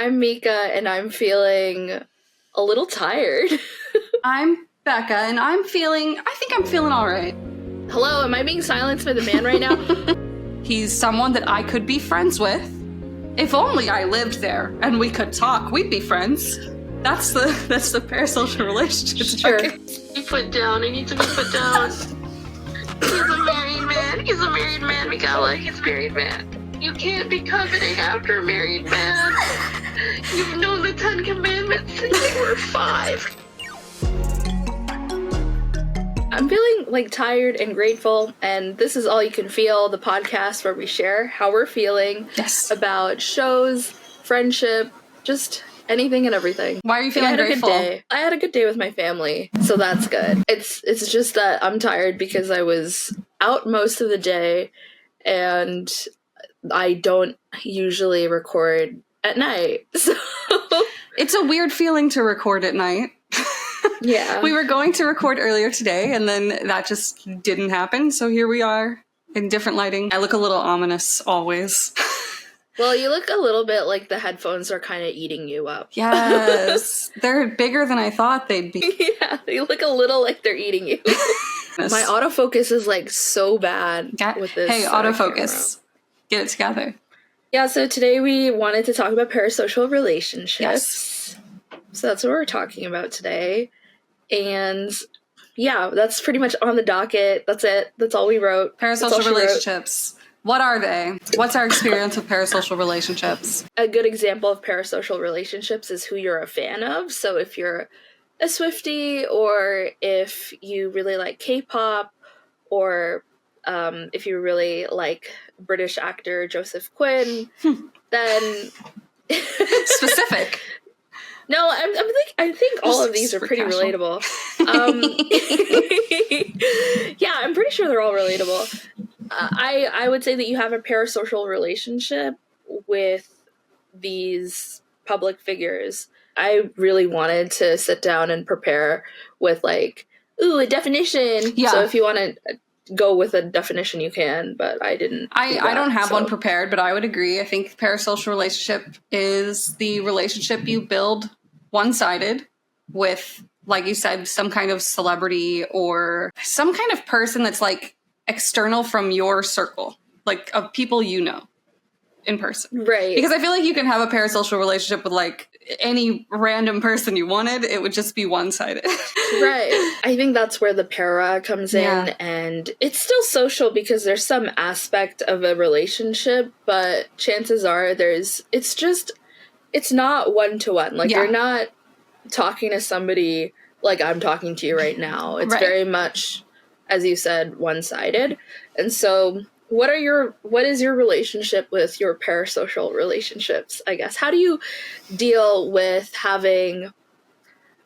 I'm Mika, and I'm feeling a little tired. I'm Becca, and I think I'm feeling all right. Hello, am I being silenced by the man right now? He's someone that I could be friends with. If only I lived there and we could talk, we'd be friends. That's the parasocial relationship. Sure. Be put down. I need to be put down. He's a married man. He's a married man, Mikaela. He's a married man. You can't be coveting after a married man. You've known the 10 Commandments since you were 5. I'm feeling tired and grateful, and this is All You Can Feel, the podcast where we share how we're feeling about shows, friendship, just anything and everything. Why are you feeling grateful? I had a good day with my family, so that's good. It's just that I'm tired because I was out most of the day, and I don't usually record at night, so... It's a weird feeling to record at night. Yeah. We were going to record earlier today, and then that just didn't happen, so here we are in different lighting. I look a little ominous, always. Well, you look a little bit like the headphones are kind of eating you up. Yes. They're bigger than I thought they'd be. Yeah, you look a little like they're eating you. My autofocus is so bad with this. Hey, autofocus. Camera. Get it together. Yeah, so today we wanted to talk about parasocial relationships. Yes. So that's what we're talking about today. And yeah, that's pretty much on the docket. That's it. That's all we wrote. Parasocial relationships. What are they? What's our experience with parasocial relationships? A good example of parasocial relationships is who you're a fan of. So if you're a Swiftie, or if you really like K-pop, or if you really like British actor Joseph Quinn, then... Specific. No, I think all of these are pretty relatable. Yeah, I'm pretty sure they're all relatable. I would say that you have a parasocial relationship with these public figures. I really wanted to sit down and prepare with a definition. Yeah. So if you want to go with a definition, you can, but I didn't. I don't have one prepared, but I would agree. I think parasocial relationship is the relationship you build one-sided with, like you said, some kind of celebrity or some kind of person that's external from your circle, of people you know in person. Right. Because I feel like you can have a parasocial relationship with any random person you wanted. It would just be one-sided. Right. I think that's where the para comes in, and it's still social because there's some aspect of a relationship, but chances are it's not one-to-one. You're not talking to somebody like I'm talking to you right now. It's very much, as you said, one-sided. And so what is your relationship with your parasocial relationships, I guess? How do you deal with having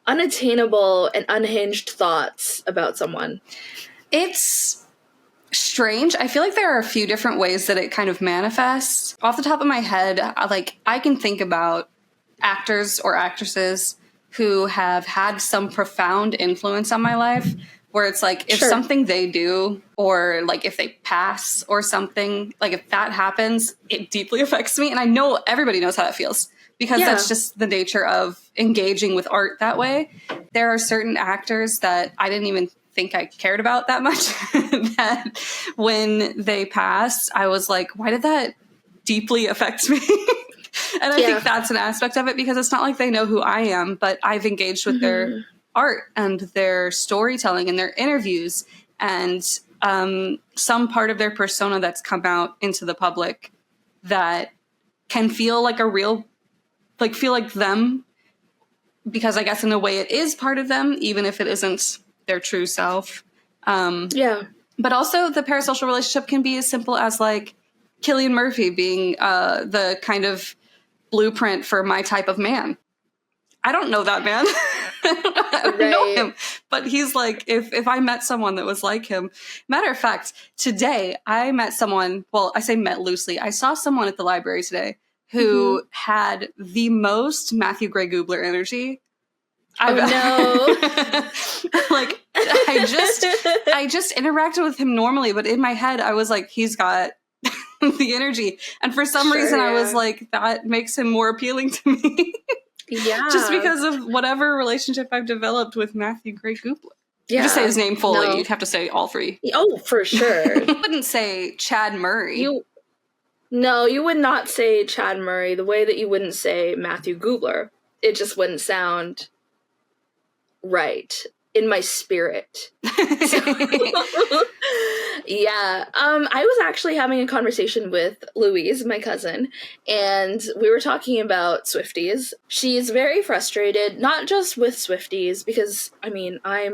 unattainable and unhinged thoughts about someone? It's strange. I feel like there are a few different ways that it kind of manifests. Off the top of my head, I can think about actors or actresses who have had some profound influence on my life, where it's if something they do, or if they pass or something, if that happens, it deeply affects me. And I know everybody knows how that feels, because that's just the nature of engaging with art that way. There are certain actors that I didn't even think I cared about that much, that when they passed, I was like, why did that deeply affect me? And I think that's an aspect of it, because it's not like they know who I am, but I've engaged with their art and their storytelling and their interviews, and some part of their persona that's come out into the public that can feel like a real, feel like them, because I guess in a way it is part of them, even if it isn't their true self. But also the parasocial relationship can be as simple as Cillian Murphy being the kind of blueprint for my type of man. I don't know that man. I don't know him. But he's if I met someone that was like him. Matter of fact, today I met someone, well, I say met loosely. I saw someone at the library today who had the most Matthew Gray Gubler energy. No. I just interacted with him normally, but in my head I was he's got the energy. And for some reason, I was like, that makes him more appealing to me. Yeah. Just because of whatever relationship I've developed with Matthew Gray Goobler. Yeah. You just say his name fully. No. You'd have to say all three. Oh, for sure. I wouldn't say Chad Murray. No, you would not say Chad Murray the way that you wouldn't say Matthew Goobler. It just wouldn't sound right in my spirit. Yeah. I was actually having a conversation with Louise, my cousin, and we were talking about Swifties. She's very frustrated, not just with Swifties, because, I mean, I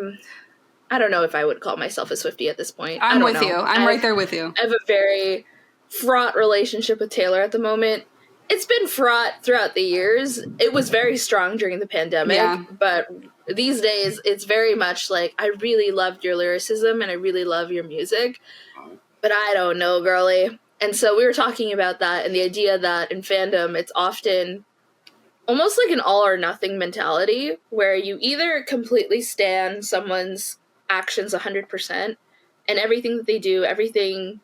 don't know if I would call myself a Swiftie at this point. I'm with you. I'm right there with you. I have a very fraught relationship with Taylor at the moment. It's been fraught throughout the years. It was very strong during the pandemic, but these days it's very much like, I really loved your lyricism and I really love your music, but I don't know, girly. And so we were talking about that and the idea that in fandom it's often almost like an all or nothing mentality where you either completely stan someone's actions 100% and everything that they do, everything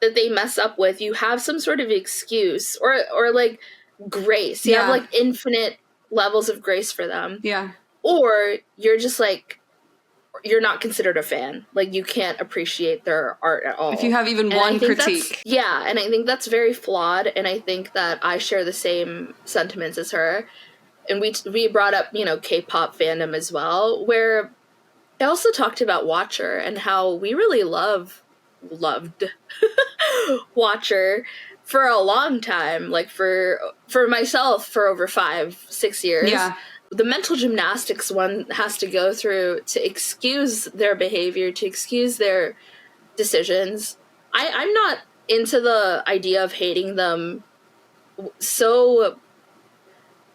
that they mess up with, you have some sort of excuse or like grace. You have like infinite levels of grace for them. Yeah. Or you're just like, you're not considered a fan. Like you can't appreciate their art at all. If you have even one critique. Yeah, and I think that's very flawed. And I think that I share the same sentiments as her. And we brought up, you know, K-pop fandom as well, where I also talked about Watcher and how we really loved Watcher for a long time, like for myself for over 5-6 years. Yeah. The mental gymnastics one has to go through to excuse their behavior, to excuse their decisions. I'm not into the idea of hating them so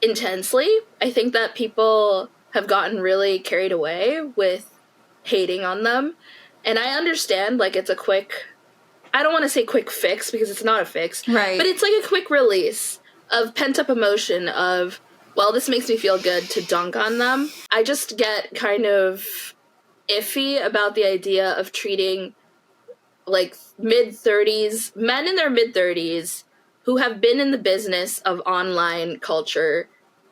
intensely. I think that people have gotten really carried away with hating on them. And I understand, like, it's a quick, I don't want to say quick fix because it's not a fix. Right. But it's like a quick release of pent-up emotion of, well, this makes me feel good to dunk on them. I just get kind of iffy about the idea of treating, like, mid-30s, men in their mid-30s who have been in the business of online culture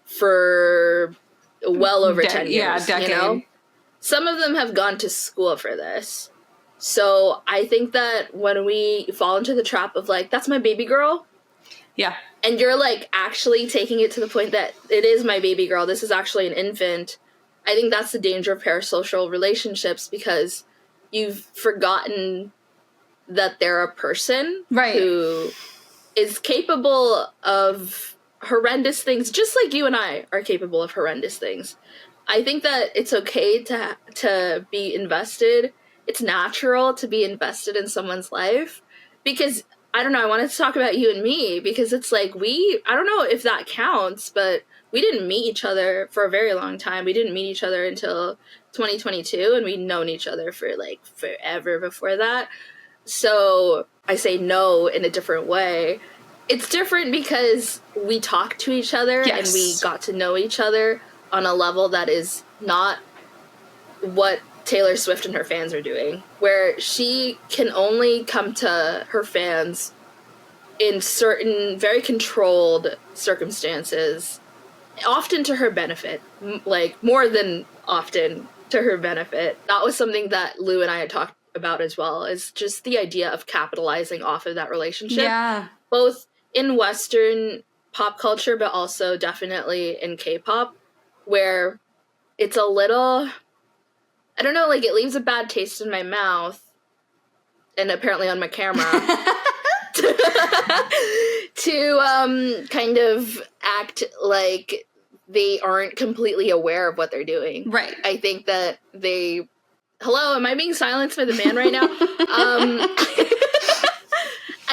for well over 10 years. Yeah, decade. You know? Some of them have gone to school for this. So I think that when we fall into the trap of like, that's my baby girl. Yeah. And you're like actually taking it to the point that it is my baby girl. This is actually an infant. I think that's the danger of parasocial relationships because you've forgotten that they're a person who is capable of horrendous things, just like you and I are capable of horrendous things. I think that it's okay to be invested. It's natural to be invested in someone's life because, I don't know, I wanted to talk about you and me because it's like I don't know if that counts, but we didn't meet each other for a very long time. We didn't meet each other until 2022 and we'd known each other for like forever before that. So I say no in a different way. It's different because we talked to each other and we got to know each other on a level that is not what Taylor Swift and her fans are doing, where she can only come to her fans in certain very controlled circumstances, often to her benefit, like more than often to her benefit. That was something that Lou and I had talked about as well, is just the idea of capitalizing off of that relationship. Yeah. Both in Western pop culture, but also definitely in K-pop, where it's a little, I don't know, like it leaves a bad taste in my mouth and apparently on my camera to kind of act like they aren't completely aware of what they're doing. Right. I think that hello, am I being silenced by the man right now?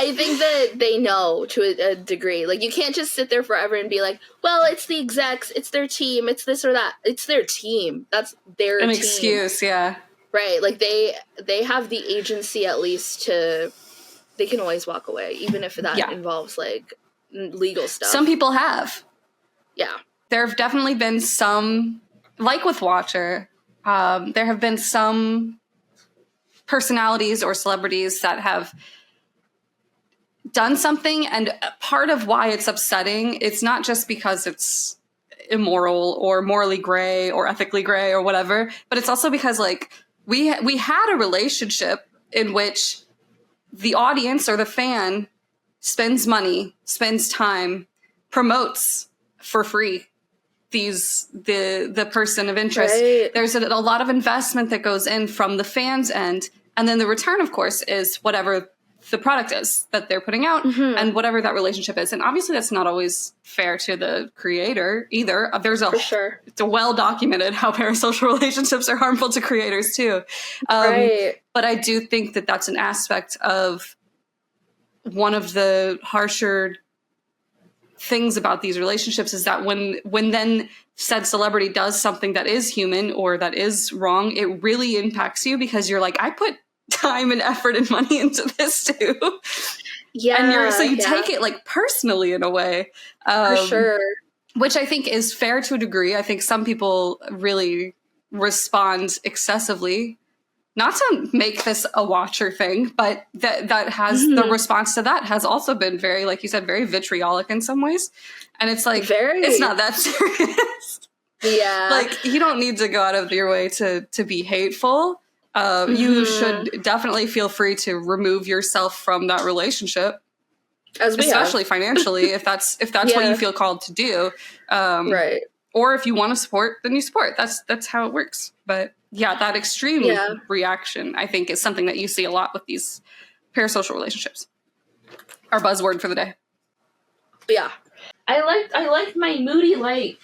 I think that they know to a degree. Like, you can't just sit there forever and be like, well, it's the execs, it's their team, it's this or that. It's their team. That's their team. An excuse, yeah. Right. Like, they have the agency at least they can always walk away, even if that involves, like, legal stuff. Some people have. Yeah. There have definitely been some, like with Watcher, there have been some personalities or celebrities that have done something, and part of why it's upsetting, it's not just because it's immoral or morally gray or ethically gray or whatever, but it's also because like we had a relationship in which the audience or the fan spends money, spends time, promotes for free the person of interest. Right. There's a lot of investment that goes in from the fans' end, and then the return, of course, is whatever the product is that they're putting out and whatever that relationship is. And obviously that's not always fair to the creator either. For sure. It's well documented how parasocial relationships are harmful to creators too. Right. But I do think that that's an aspect of one of the harsher things about these relationships is that when then said celebrity does something that is human or that is wrong, it really impacts you because you're like, I put time and effort and money into this too. Yeah. And you take it like personally in a way. For sure. Which I think is fair to a degree. I think some people really respond excessively. Not to make this a watcher thing, but that has the response to that has also been very, like you said, very vitriolic in some ways. And it's like, it's not that serious. Yeah. Like, you don't need to go out of your way to be hateful. You should definitely feel free to remove yourself from that relationship. Especially financially, if that's what you feel called to do. Right. Or if you want to support, then you support. That's how it works. But yeah, that extreme reaction, I think, is something that you see a lot with these parasocial relationships. Our buzzword for the day. Yeah. I like my moody light.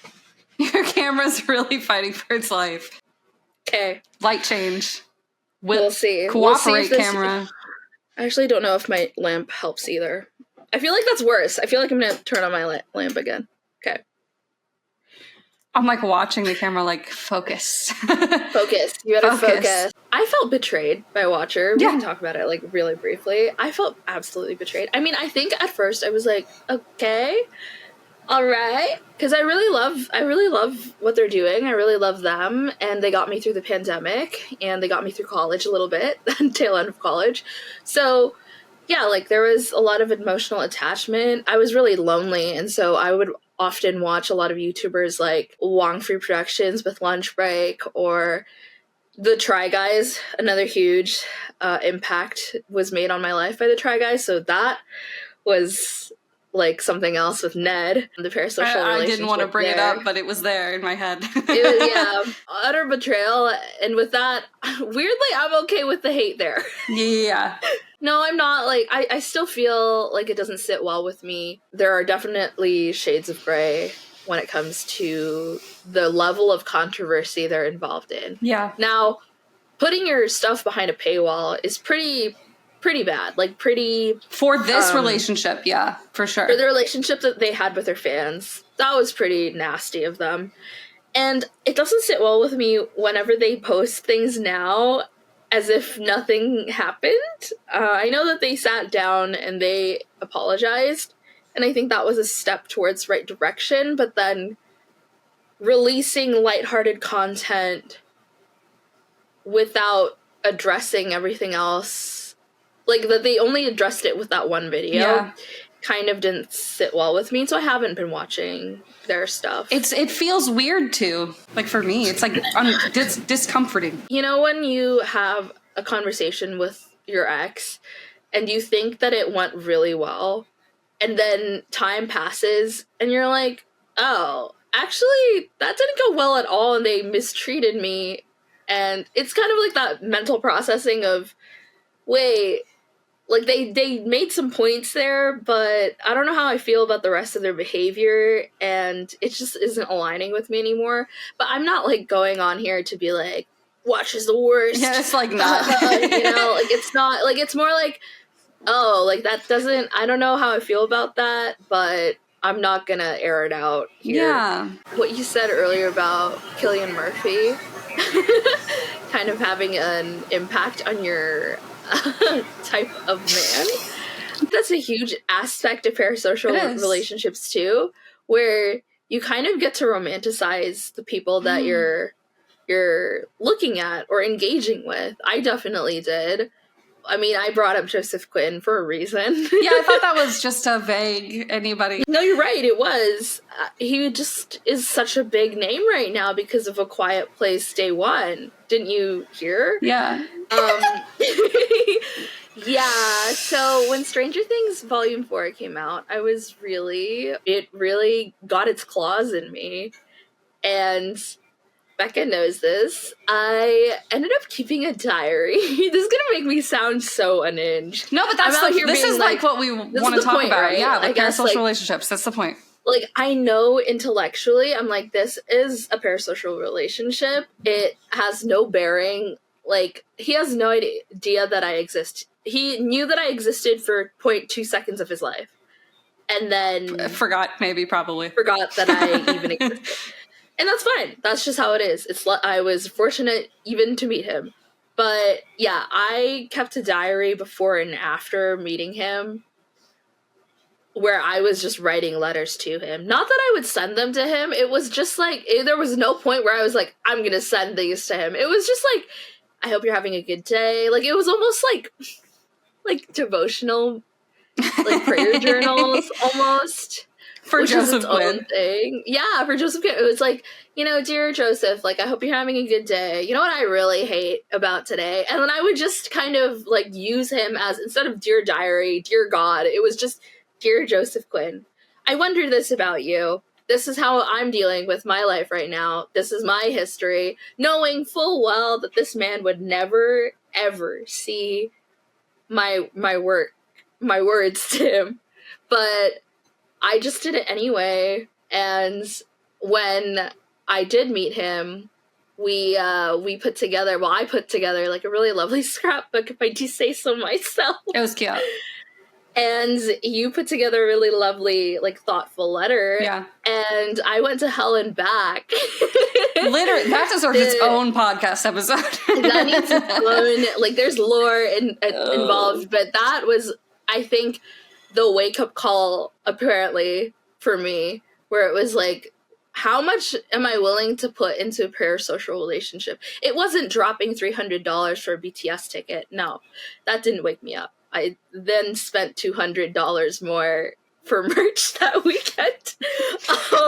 Your camera's really fighting for its life. Okay. Light change. We'll see. Cooperate, camera. I actually don't know if my lamp helps either. I feel like that's worse. I feel like I'm going to turn on my lamp again. Okay. I'm like watching the camera like, focus. Focus. You gotta focus. I felt betrayed by Watcher. We can talk about it like really briefly. I felt absolutely betrayed. I mean, I think at first I was like, okay, all right. Because I really love what they're doing. I really love them. And they got me through the pandemic. And they got me through college a little bit. Tail end of college. So yeah, like there was a lot of emotional attachment. I was really lonely. And so I would often watch a lot of YouTubers like Wong Free Productions with Lunch Break or the Try Guys. Another huge impact was made on my life by the Try Guys. So that was like something else with Ned, the parasocial relationship. I didn't want to bring it up, but it was there in my head. It was, utter betrayal. And with that, weirdly, I'm okay with the hate there. Yeah. No, I'm not. Like, I still feel like it doesn't sit well with me. There are definitely shades of gray when it comes to the level of controversy they're involved in. Yeah. Now, putting your stuff behind a paywall is pretty bad. Like, pretty... For this relationship, yeah, for sure. For the relationship that they had with their fans. That was pretty nasty of them. And it doesn't sit well with me whenever they post things now as if nothing happened. I know that they sat down and they apologized, and I think that was a step towards right direction, but then releasing lighthearted content without addressing everything else, like that they only addressed it with that one video, kind of didn't sit well with me, so I haven't been watching their stuff. It feels weird too. Like for me, it's like discomforting. You know, when you have a conversation with your ex and you think that it went really well, and then time passes and you're like, oh, actually that didn't go well at all and they mistreated me. And it's kind of like that mental processing of, wait, like they made some points there, but I don't know how I feel about the rest of their behavior, and it just isn't aligning with me anymore. But I'm not like going on here to be like, Watch is the worst. Yeah, it's like not. You know, like it's not, like it's more like, oh, like that doesn't, I don't know how I feel about that, but I'm not gonna air it out here. Yeah. What you said earlier about Cillian Murphy kind of having an impact on your type of man. That's a huge aspect of parasocial relationships too, where you kind of get to romanticize the people that you're looking at or engaging with. I definitely did. I mean, I brought up Joseph Quinn for a reason. Yeah, I thought that was just a vague anybody. No, you're right. It was. He just is such a big name right now because of A Quiet Place Day One. Didn't you hear? Yeah. Yeah, so when Stranger Things Volume 4 came out, it really got its claws in me. And Becca knows this. I ended up keeping a diary. This is gonna make me sound so unhinged. No, but this is like what we want to talk about. Right? Yeah, like parasocial relationships. That's the point. Like, I know intellectually, I'm like, this is a parasocial relationship. It has no bearing. Like, he has no idea that I exist. He knew that I existed for 0.2 seconds of his life. And then... Forgot that I even existed. And that's fine. That's just how it is. I was fortunate even to meet him. But, yeah, I kept a diary before and after meeting him where I was just writing letters to him. Not that I would send them to him. It was just like, there was no point where I was like, I'm going to send these to him. It was just like, I hope you're having a good day. Like, it was almost like devotional, like prayer journals almost. For Joseph Quinn. Thing. Yeah, for Joseph Quinn. It was like, dear Joseph, like, I hope you're having a good day. You know what I really hate about today? And then I would just kind of like use him as, instead of dear diary, dear God, it was just, dear Joseph Quinn, I wonder this about you. This is how I'm dealing with my life right now. This is my history, knowing full well that this man would never, ever see my words to him. But I just did it anyway. And when I did meet him, I put together like a really lovely scrapbook, if I do say so myself. It was cute. And you put together a really lovely, like, thoughtful letter. Yeah. And I went to hell and back. Literally, that deserves its own podcast episode. That needs its own, like, there's lore involved. But that was, I think, the wake-up call, apparently, for me. Where it was like, how much am I willing to put into a parasocial relationship? It wasn't dropping $300 for a BTS ticket. No, that didn't wake me up. I then spent $200 more for merch that weekend.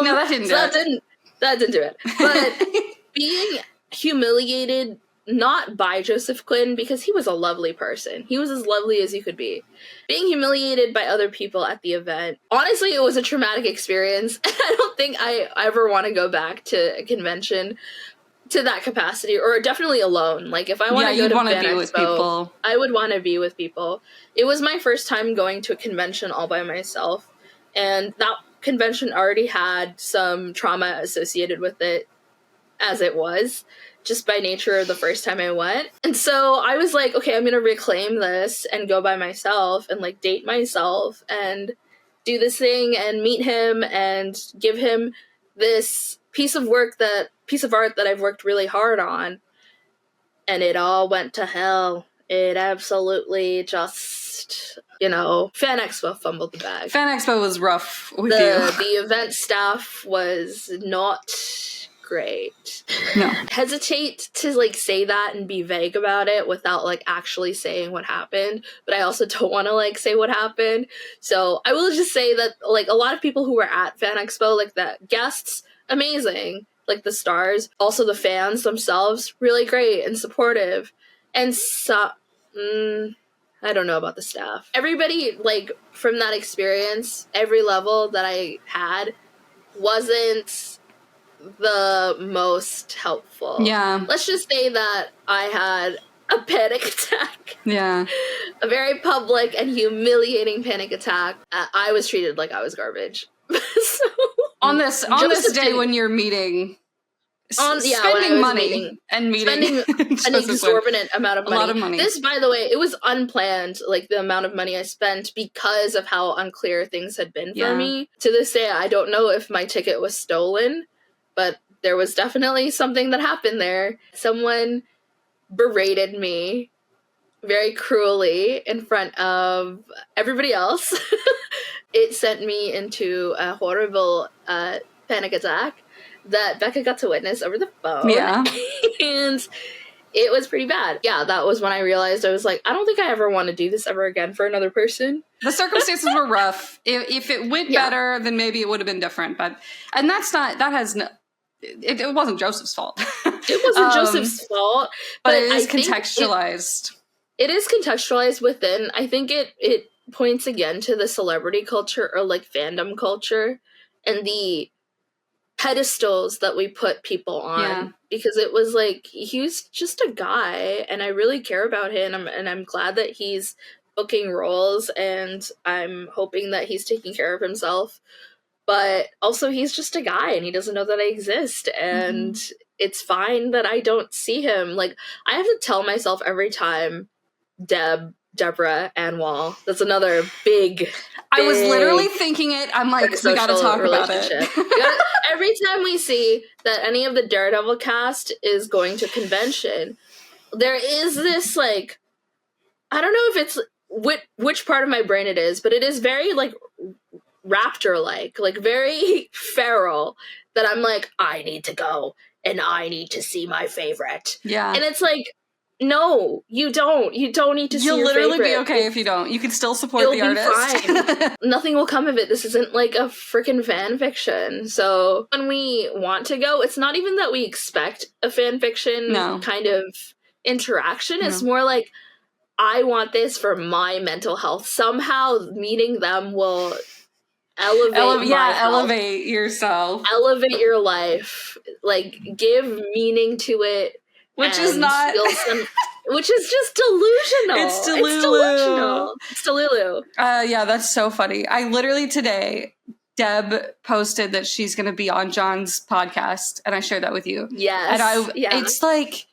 No, that didn't do it. That didn't do it. But being humiliated, not by Joseph Quinn, because he was a lovely person. He was as lovely as you could be. Being humiliated by other people at the event. Honestly, it was a traumatic experience. I don't think I ever want to go back to a convention to that capacity, or definitely alone. Like, if I want to go to Fan Expo, with people. I would want to be with people. It was my first time going to a convention all by myself, and that convention already had some trauma associated with it as it was, just by nature of the first time I went. And so I was like, okay, I'm going to reclaim this and go by myself and, like, date myself and do this thing and meet him and give him this piece of art that I've worked really hard on. And it all went to hell. It absolutely just, Fan Expo fumbled the bag. Fan Expo was rough with you. The event staff was not great. No. Hesitate to, like, say that and be vague about it without, like, actually saying what happened. But I also don't want to, like, say what happened. So I will just say that, like, a lot of people who were at Fan Expo, like, the guests, amazing. Like, the stars, also the fans themselves, really great and supportive. And so, I don't know about the staff. Everybody, like, from that experience, every level that I had wasn't the most helpful. Yeah. Let's just say that I had a panic attack. Yeah. A very public and humiliating panic attack. I was treated like I was garbage. So, on this day when you're meeting, spending money and meeting an exorbitant amount of money. A lot of money. This, by the way, it was unplanned, like, the amount of money I spent because of how unclear things had been for me. To this day, I don't know if my ticket was stolen, but there was definitely something that happened there. Someone berated me very cruelly in front of everybody else. It sent me into a horrible panic attack that Becca got to witness over the phone. Yeah. And It was pretty bad. Yeah, that was when I realized I was like, I don't think I ever want to do this ever again for another person. The circumstances were rough. If it went better, then maybe it would have been different. And it wasn't Joseph's fault. It wasn't Joseph's fault. But it is contextualized. It is contextualized within. I think it points again to the celebrity culture or like fandom culture and the pedestals that we put people on, because it was like, he was just a guy and I really care about him, and I'm glad that he's booking roles and I'm hoping that he's taking care of himself, but also he's just a guy and he doesn't know that I exist, and it's fine that I don't see him. Like, I have to tell myself every time Deborah and Wall. That's another big I was literally thinking it. I'm like, we gotta talk about it. Every time we see that any of the Daredevil cast is going to convention, there is this, like, I don't know if it's which part of my brain it is, but it is very, like, raptor-like, like, very feral, that I'm like, I need to go, and I need to see my favorite. Yeah. And it's like, no, you don't. You don't need to see your favorite. You'll literally be okay if you don't. You can still support the artist. Fine. Nothing will come of it. This isn't like a freaking fan fiction. So when we want to go, it's not even that we expect a fan fiction kind of interaction. It's more like, I want this for my mental health. Somehow meeting them will elevate yourself. Elevate your life. Like, give meaning to it. Which is not... which is just delusional. It's delusional. It's Delulu. Yeah, that's so funny. I literally today, Deb posted that she's going to be on John's podcast, and I shared that with you. Yes. And it's like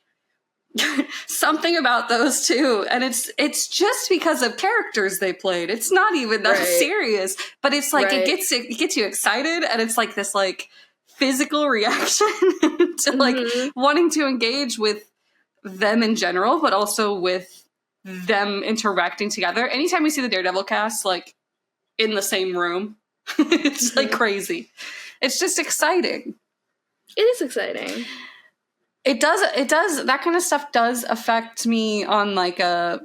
something about those two, and it's just because of characters they played. It's not even that serious, but it's like it gets you excited, and it's like this like physical reaction to like wanting to engage with them in general, but also with them interacting together. Anytime we see the Daredevil cast like in the same room, it's like crazy. It's just exciting. It is exciting. It does that kind of stuff does affect me on like I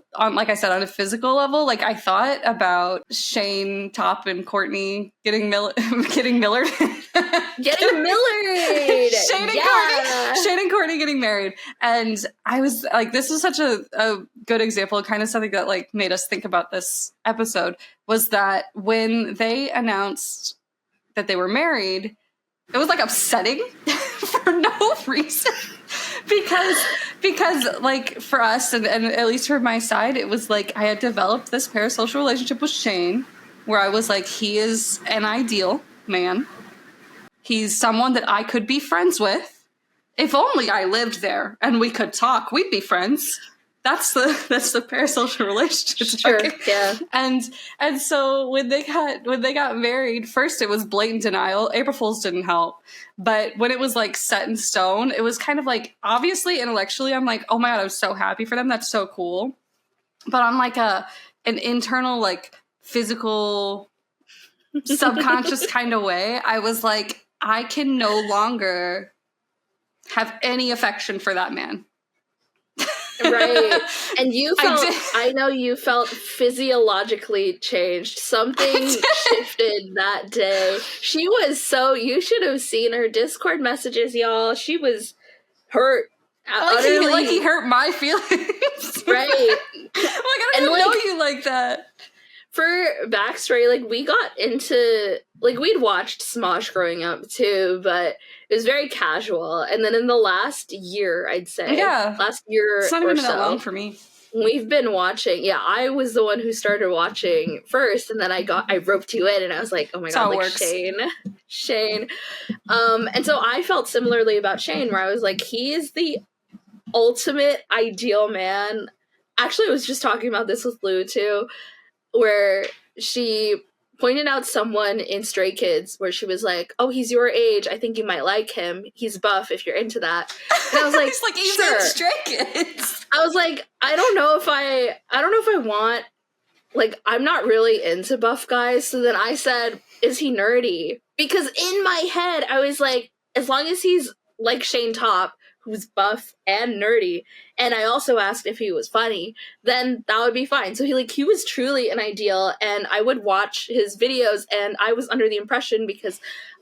said, on a physical level. Like, I thought about Shane, Top, and Courtney getting Millard. Getting Millard! Shane and Courtney getting married. And I was like, this is such a good example, kind of something that like made us think about this episode, was that when they announced that they were married, it was like upsetting for no reason. Because like for us, and at least for my side, it was like I had developed this parasocial relationship with Shane where I was like, he is an ideal man. He's someone that I could be friends with. If only I lived there and we could talk, we'd be friends. That's the parasocial relationship. Sure, yeah. And so when they got married, first it was blatant denial. April Fool's didn't help. But when it was like set in stone, it was kind of like, obviously intellectually I'm like, oh my God, I'm so happy for them. That's so cool. But on like an internal, like physical, subconscious kind of way, I was like, I can no longer have any affection for that man. Right. And you felt, I know you felt physiologically changed. Something shifted that day. She was you should have seen her Discord messages, y'all. She was hurt. Like he hurt my feelings. Right. Like, I don't even know you like that. For backstory, like, we got into, like, we'd watched Smosh growing up too, but it was very casual. And then in the last year, I'd say, last year it's not or even so, that long for me. We've been watching. Yeah, I was the one who started watching first, and then I roped you in, and I was like, oh my God, like, Shane. And so I felt similarly about Shane, where I was like, he is the ultimate ideal man. Actually, I was just talking about this with Lou too, where she pointed out someone in Stray Kids where she was like, oh, he's your age. I think you might like him. He's buff if you're into that. And I was like, he's like, he's sure. in Stray Kids. I was like, I don't know if I want, like, I'm not really into buff guys. So then I said, is he nerdy? Because in my head, I was like, as long as he's like Shane Top, who's buff and nerdy, and I also asked if he was funny, then that would be fine. So he was truly an ideal, and I would watch his videos, and I was under the impression, because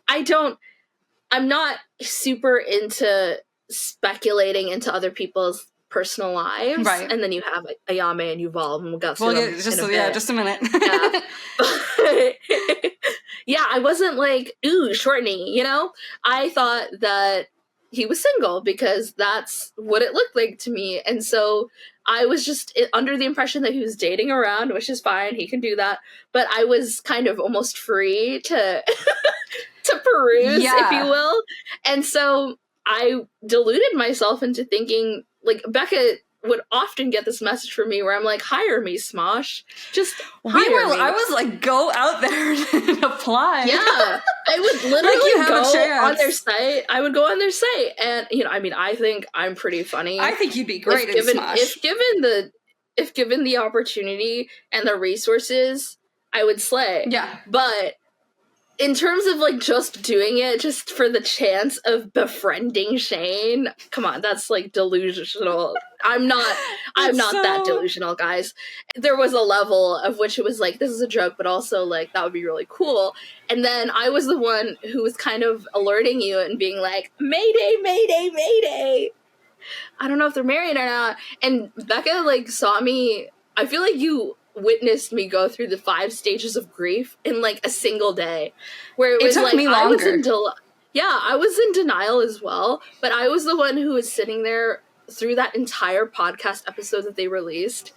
I'm not super into speculating into other people's personal lives. Right. And then you have Ayame and Yuval, and we'll go through them just a minute. Yeah. But, yeah, I wasn't like, ooh, Shortney, you know? I thought that he was single because that's what it looked like to me. And so I was just under the impression that he was dating around, which is fine. He can do that. But I was kind of almost free to to peruse, if you will. And so I deluded myself into thinking, like, Becca would often get this message from me where I'm like, hire me, Smosh. Just hire me. I was like, go out there and apply. Yeah. I would literally go on their site. I would go on their site. And, you know, I mean, I think I'm pretty funny. I think you'd be great in Smosh. If given the opportunity and the resources, I would slay. Yeah. But in terms of, like, just doing it just for the chance of befriending Shane, come on, that's, like, delusional. I'm not that delusional, guys. There was a level of which it was like, this is a joke, but also, like, that would be really cool. And then I was the one who was kind of alerting you and being like, Mayday, Mayday, Mayday. I don't know if they're married or not. And Becca, like, saw me. I feel like you witnessed me go through the 5 stages of grief in, like, a single day, where it was took like me longer. I was in denial as well, but I was the one who was sitting there through that entire podcast episode that they released.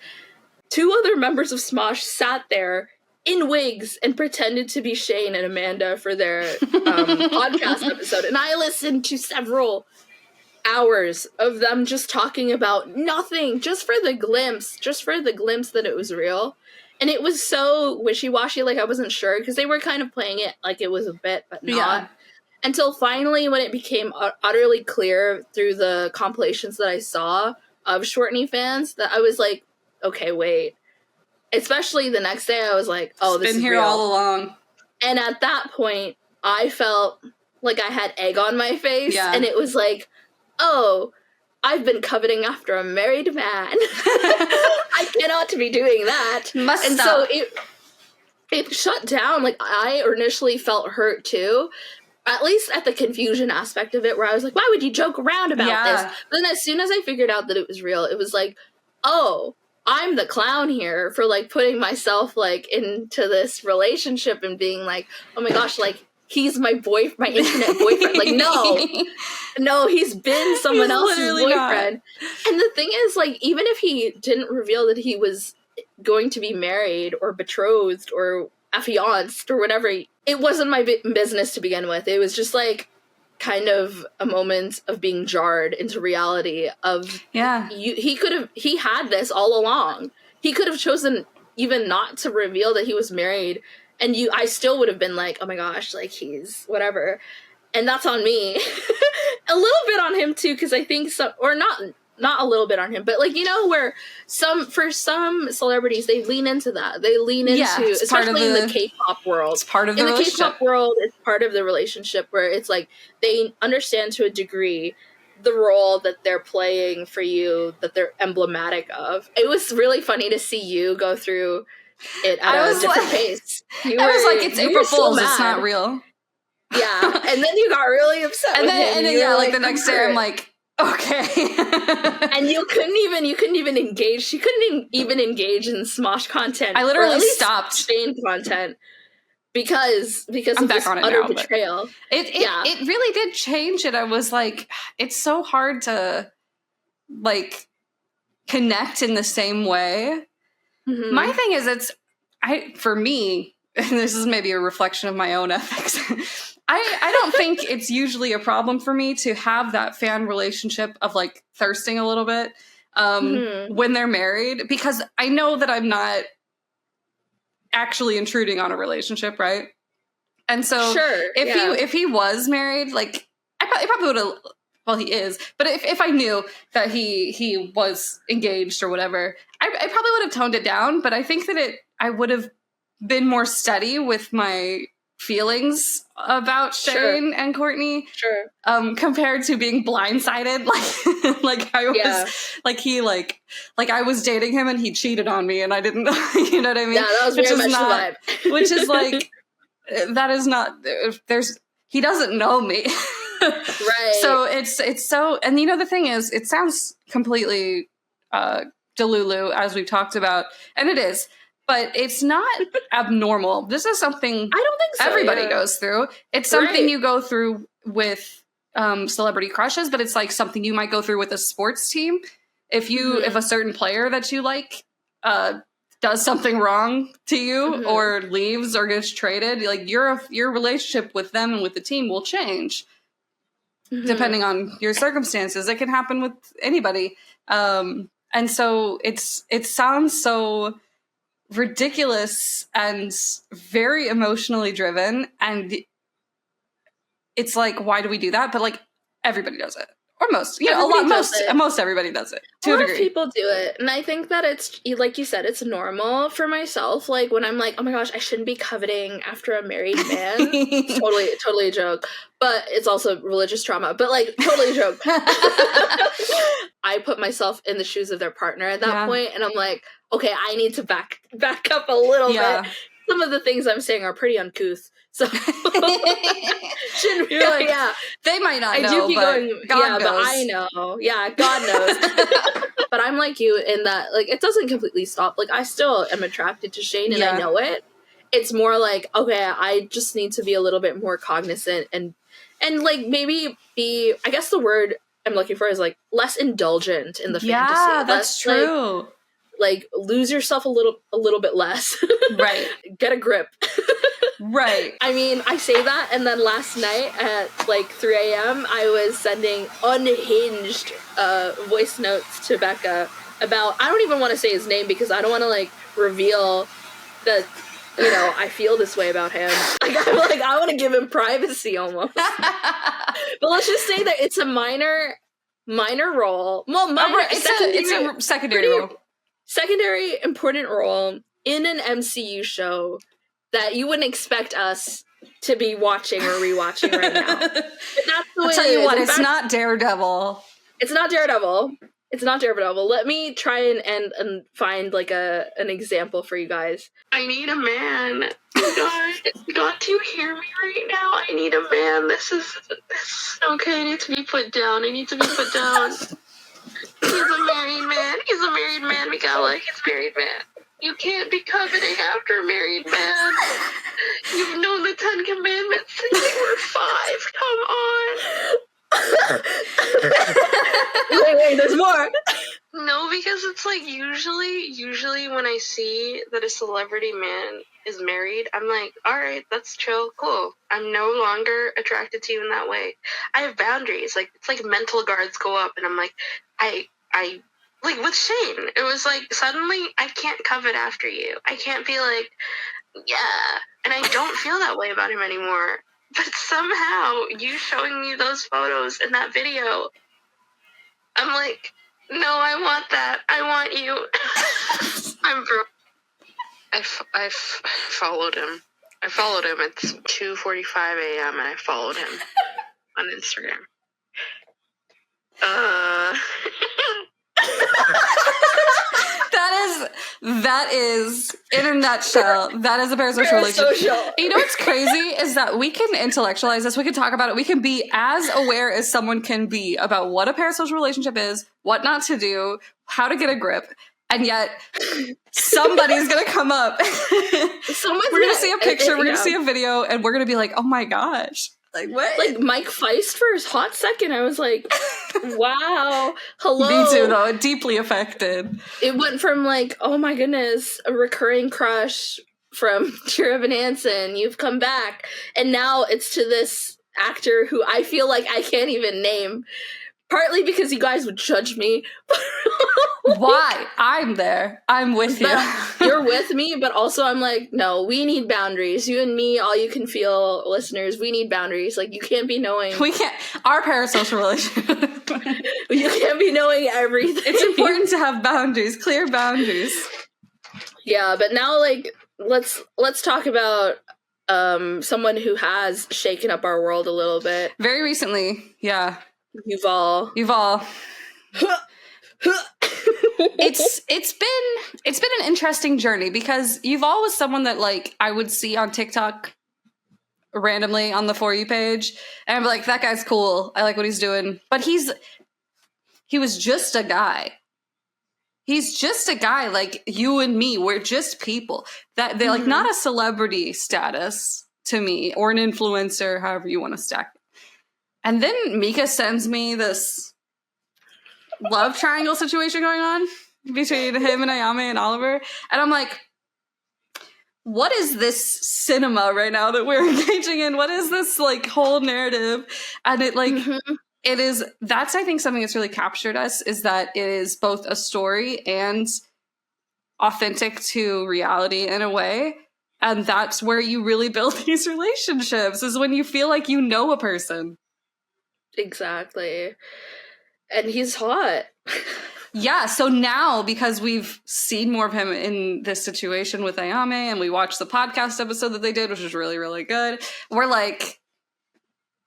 2 other members of Smosh sat there in wigs and pretended to be Shane and Amanda for their podcast episode, and I listened to several hours of them just talking about nothing, just for the glimpse that it was real. And it was so wishy-washy, like, I wasn't sure, because they were kind of playing it like it was a bit, but not. Yeah. Until finally, when it became utterly clear through the compilations that I saw of Shortney fans, that I was like, okay, wait. Especially the next day, I was like, oh, this is been here real. all along. And at that point, I felt like I had egg on my face, and it was like, oh, I've been coveting after a married man. I cannot be doing that. Must stop. So it shut down. Like, I initially felt hurt too, at least at the confusion aspect of it, where I was like, why would you joke around about this? But then as soon as I figured out that it was real, it was like, oh, I'm the clown here for, like, putting myself, like, into this relationship and being like, oh my gosh, like, he's my internet boyfriend. Like, no, he's been someone else's boyfriend. Not. And the thing is, like, even if he didn't reveal that he was going to be married or betrothed or affianced or whatever, it wasn't my business to begin with. It was just, like, kind of a moment of being jarred into reality of, he had this all along. He could have chosen even not to reveal that he was married, and I still would have been like, oh my gosh, like, he's whatever. And that's on me. A little bit on him too, because I think not a little bit on him, but, like, you know, where for some celebrities, they lean into that. They lean into, especially in the K-pop world. It's part of the relationship. In the K-pop world, it's part of the relationship, where it's like, they understand to a degree the role that they're playing for you, that they're emblematic of. It was really funny to see you go through it at a different pace. I was like, it's April Fool's, it's not real. Yeah, and then you got really upset with him. And then like the next day, I'm like, okay. And you couldn't even engage. She couldn't even engage in Smosh content. I literally stopped Shane content because I'm of back this on it utter now, betrayal. It really did change it. I was like, it's so hard to, like, connect in the same way. Mm-hmm. My thing is, for me, and this is maybe a reflection of my own ethics, I don't think it's usually a problem for me to have that fan relationship of, like, thirsting a little bit when they're married, because I know that I'm not actually intruding on a relationship, right? And so if he was married, like, I probably would have, well, he is, but if I knew that he was engaged or whatever, I probably would have toned it down, but I think that I would have been more steady with my feelings about Shane and Courtney. Sure. Compared to being blindsided, like I was, I was dating him and he cheated on me and I didn't know, you know what I mean? Yeah, that was very much the vibe. Which is like, that is not, he doesn't know me. Right. So it's so, and you know, the thing is, it sounds completely delulu, as we've talked about, and it is, but it's not abnormal. This is something I don't think so, everybody goes through. It's something you go through with celebrity crushes, but it's like something you might go through with a sports team. If if a certain player that you like does something wrong to you or leaves or gets traded, like your relationship with them and with the team will change depending on your circumstances. It can happen with anybody. And so it sounds so ridiculous and very emotionally driven, and it's like, why do we do that? But like, everybody does it, or most, most everybody does it to a degree. Lot of people do it, and I think that it's, like you said, it's normal. For myself, like when I'm like, oh my gosh, I shouldn't be coveting after a married man. totally a joke, but it's also religious trauma. But like, totally a joke. I put myself in the shoes of their partner at that point, and I'm like, okay, I need to back up a little bit. Some of the things I'm saying are pretty uncouth, so shouldn't be. Like, they might not know. I do keep going, God knows. But I know. Yeah, God knows. But I'm like you in that, like, it doesn't completely stop. Like, I still am attracted to Shane, and I know it. It's more like, okay, I just need to be a little bit more cognizant and like maybe be, I guess the word I'm looking for is like less indulgent in the fantasy. Yeah, that's true. Like lose yourself a little bit less. Right. Get a grip. Right. I mean, I say that, and then last night at like 3 a.m. I was sending unhinged voice notes to Becca about, I don't even want to say his name because I don't want to like reveal that, you know, I feel this way about him. Like, I want to give him privacy almost. But let's just say that it's a minor role. Well, it's a secondary role. Secondary important role in an MCU show that you wouldn't expect us to be watching or rewatching right now. But that's the way I'll tell you what, it's not Daredevil. It's not Daredevil. It's not Daredevil. Let me try and find like an example for you guys. I need a man. You got to hear me right now. I need a man. This is okay. I need to be put down. He's a married man. Mikaela. He's a married man. You can't be coveting after a married man. You've known the 10 Commandments since you were 5. Come on. Wait, there's more. No, because it's like usually when I see that a celebrity man is married, I'm like, all right, that's chill, cool. I'm no longer attracted to you in that way. I have boundaries. Like, it's like mental guards go up, and I'm like, I like with Shane, it was like suddenly I can't covet after you. I can't be like, yeah, and I don't feel that way about him anymore. But somehow you showing me those photos in that video, I'm like, no, I want that. I want you. I'm broke. I followed him. I followed him at 2:45 a.m. and I followed him on Instagram. That is in a nutshell. That is a parasocial relationship. You know what's crazy is that we can intellectualize this. We can talk about it. We can be as aware as someone can be about what a parasocial relationship is, what not to do, how to get a grip, and yet somebody's gonna come up. We're gonna see a picture. We're gonna see a video, and we're gonna be like, "Oh my gosh." Like, what? Like, Mike Feist for a hot second, I was like, wow, hello. Me too, though. Deeply affected. It went from, like, oh my goodness, a recurring crush from Dear Evan Hansen, you've come back. And now it's to this actor who I feel like I can't even name. Partly because you guys would judge me. Why? I'm there. I'm with you. You're with me, but also I'm like, no, we need boundaries. You and me, all you can feel, listeners, we need boundaries. Like, you can't be knowing. We can't. Our parasocial relationship. You can't be knowing everything. It's important to have boundaries, clear boundaries. Yeah, but now, like, let's talk about someone who has shaken up our world a little bit. Very recently, yeah. Yuval. It's been an interesting journey because Yuval was someone that like I would see on TikTok randomly on the For You page, and I'm like, that guy's cool. I like what he's doing. But he was just a guy. He's just a guy like you and me. We're just people. That they're like not a celebrity status to me or an influencer, however you want to stack it. And then Mika sends me this love triangle situation going on between him and Ayame and Oliver. And I'm like, what is this cinema right now that we're engaging in? What is this like whole narrative? And it like it is, that's I think something that's really captured us, is that it is both a story and authentic to reality in a way. And that's where you really build these relationships, is when you feel like you know a person. Exactly. And he's hot. Yeah, so now, because we've seen more of him in this situation with Ayame, and we watched the podcast episode that they did, which was really, really good, we're like,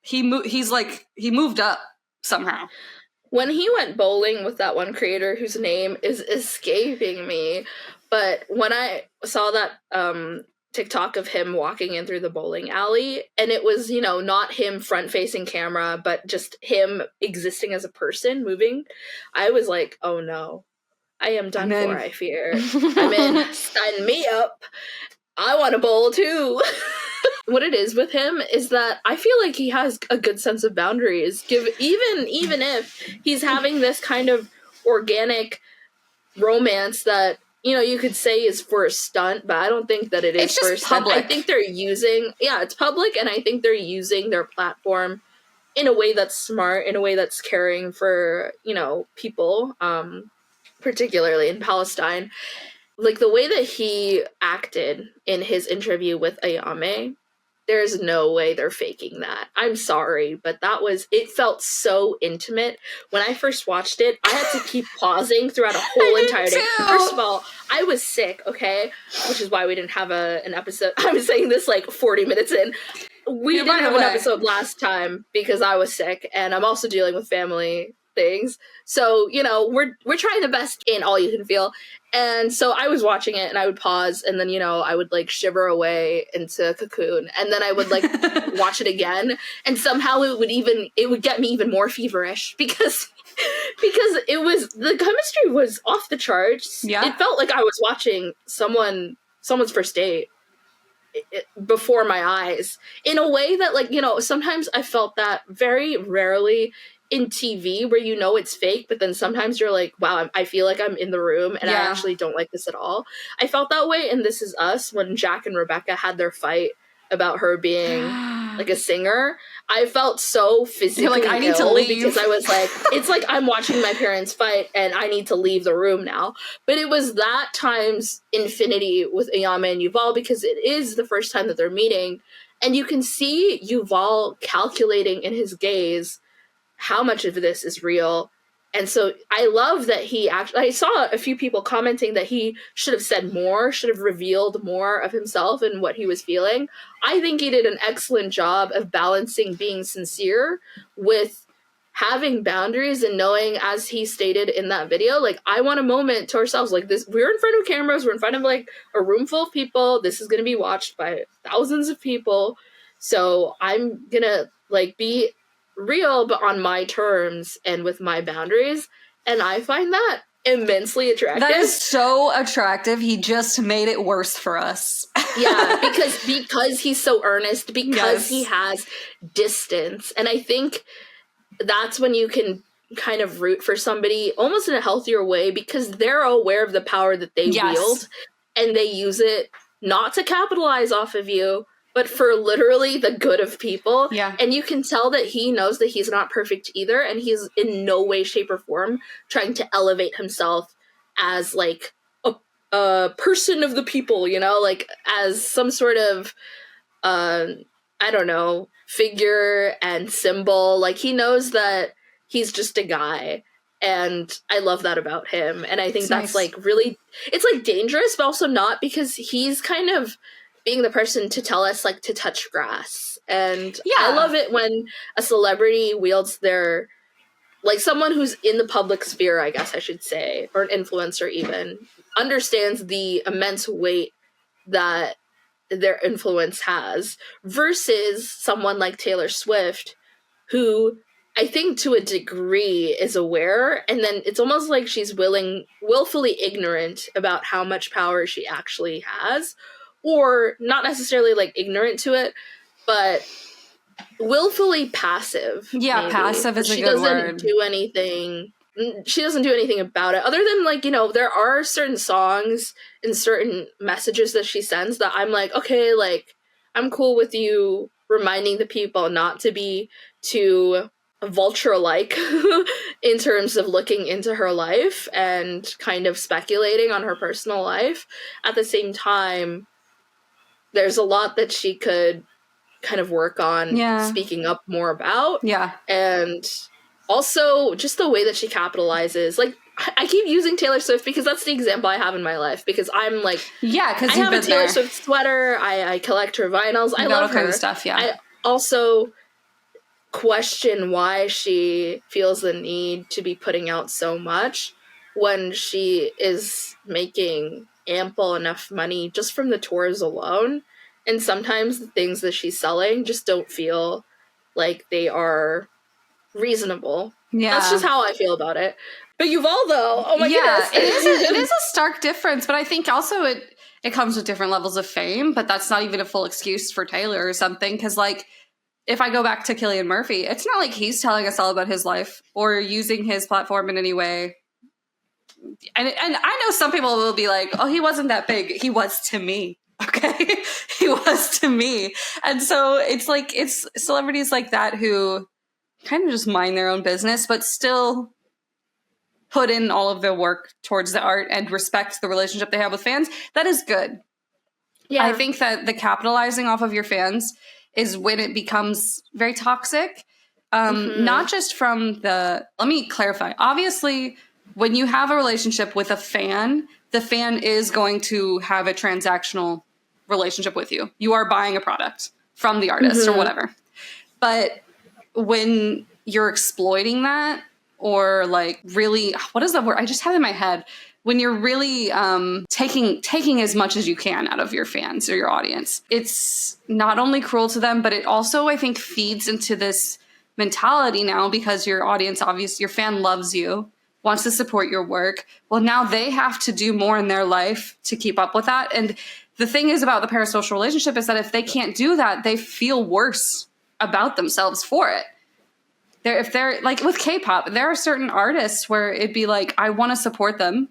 he moved up somehow. When he went bowling with that one creator whose name is escaping me, but when I saw that TikTok of him walking in through the bowling alley, and it was, you know, not him front-facing camera, but just him existing as a person moving, I was like, oh no, I am done for, I fear. I'm in. Sign me up. I want to bowl too. What it is with him is that I feel like he has a good sense of boundaries. Even if he's having this kind of organic romance that, you know, you could say is for a stunt, but I don't think that it is it's for just a stunt. public. I think they're using, it's public, and I think they're using their platform in a way that's smart, in a way that's caring for, you know, people, particularly in Palestine. Like, the way that he acted in his interview with Ayame, there's no way they're faking that. I'm sorry, but it felt so intimate. When I first watched it, I had to keep pausing throughout a whole entire day. First of all, I was sick, okay? Which is why we didn't have an episode. I'm saying this like 40 minutes in. We didn't have an episode last time because I was sick, and I'm also dealing with family things. So, you know, we're trying the best in All You Can Feel. And so I was watching it, and I would pause, and then, you know, I would like shiver away into a cocoon, and then I would like watch it again, and somehow it would get me even more feverish because the chemistry was off the charts. Yeah. It felt like I was watching someone's first date before my eyes, in a way that, like, you know, sometimes I felt that very rarely in TV, where you know it's fake, but then sometimes you're like, wow, I feel like I'm in the room, and I actually don't like this at all. I felt that way in This Is Us when Jack and Rebecca had their fight about her being like a singer. I felt so physically like, I need to leave, because I was like, it's like I'm watching my parents fight and I need to leave the room now. But it was that times infinity with Ayame and Yuval, because it is the first time that they're meeting, and you can see Yuval calculating in his gaze how much of this is real. And so I love that I saw a few people commenting that he should have said more, should have revealed more of himself and what he was feeling. I think he did an excellent job of balancing being sincere with having boundaries and knowing, as he stated in that video, like, I want a moment to ourselves. Like, this, we're in front of cameras, we're in front of like a room full of people. This is going to be watched by thousands of people. So I'm going to like be real, but on my terms and with my boundaries. And I find that immensely attractive. That is so attractive. He just made it worse for us. Yeah, because he's so earnest, because he has distance. And I think that's when you can kind of root for somebody almost in a healthier way, because they're aware of the power that they wield, and they use it not to capitalize off of you, but for literally the good of people. Yeah. And you can tell that he knows that he's not perfect either, and he's in no way, shape, or form trying to elevate himself as like a person of the people, you know, like as some sort of I don't know, figure and symbol. Like, he knows that he's just a guy, and I love that about him. And I think that's nice. Like really, it's like dangerous, but also not, because he's kind of being the person to tell us, like, to touch grass. And Yeah. I love it when a celebrity wields their, like, someone who's in the public sphere, I guess I should say, or an influencer even, understands the immense weight that their influence has, versus someone like Taylor Swift, who I think to a degree is aware, and then it's almost like she's willfully ignorant about how much power she actually has, or not necessarily like ignorant to it, but willfully passive. Yeah, maybe. passive is a good word. She doesn't do anything about it, other than, like, there are certain songs and certain messages that she sends that I'm like, okay, like, I'm cool with you reminding the people not to be too vulture-like in terms of looking into her life and kind of speculating on her personal life. At the same time, there's a lot that she could kind of work on speaking up more about. Yeah. And also just the way that she capitalizes. Like, I keep using Taylor Swift because that's the example I have in my life, because I'm like, because I have a Taylor Swift sweater, I collect her vinyls, I love her. Kind of stuff, yeah. I also question why she feels the need to be putting out so much when she is making ample enough money just from the tours alone. And sometimes the things that she's selling just don't feel like they are reasonable. Yeah. That's just how I feel about it. But Yuval, though, oh my goodness. It is a stark difference, but I think also it comes with different levels of fame, but that's not even a full excuse for Taylor or something, because, like, if I go back to Cillian Murphy, it's not like he's telling us all about his life or using his platform in any way. And I know some people will be like, oh, he wasn't that big. He was to me. Okay? He was to me. And so it's like, it's celebrities like that who kind of just mind their own business, but still put in all of their work towards the art and respect the relationship they have with fans. That is good. Yeah. I think that the capitalizing off of your fans is when it becomes very toxic. Not just from let me clarify. Obviously, when you have a relationship with a fan, the fan is going to have a transactional relationship with you. You are buying a product from the artist or whatever. But when you're exploiting that, or like really, what is the word? I just have it in my head. When you're really taking as much as you can out of your fans or your audience, it's not only cruel to them, but it also, I think, feeds into this mentality now, because your audience, obviously, your fan loves you, wants to support your work. Well, now they have to do more in their life to keep up with that. And the thing is about the parasocial relationship is that if they can't do that, they feel worse about themselves for it. If they're like with K-pop, there are certain artists where it'd be like, I want to support them.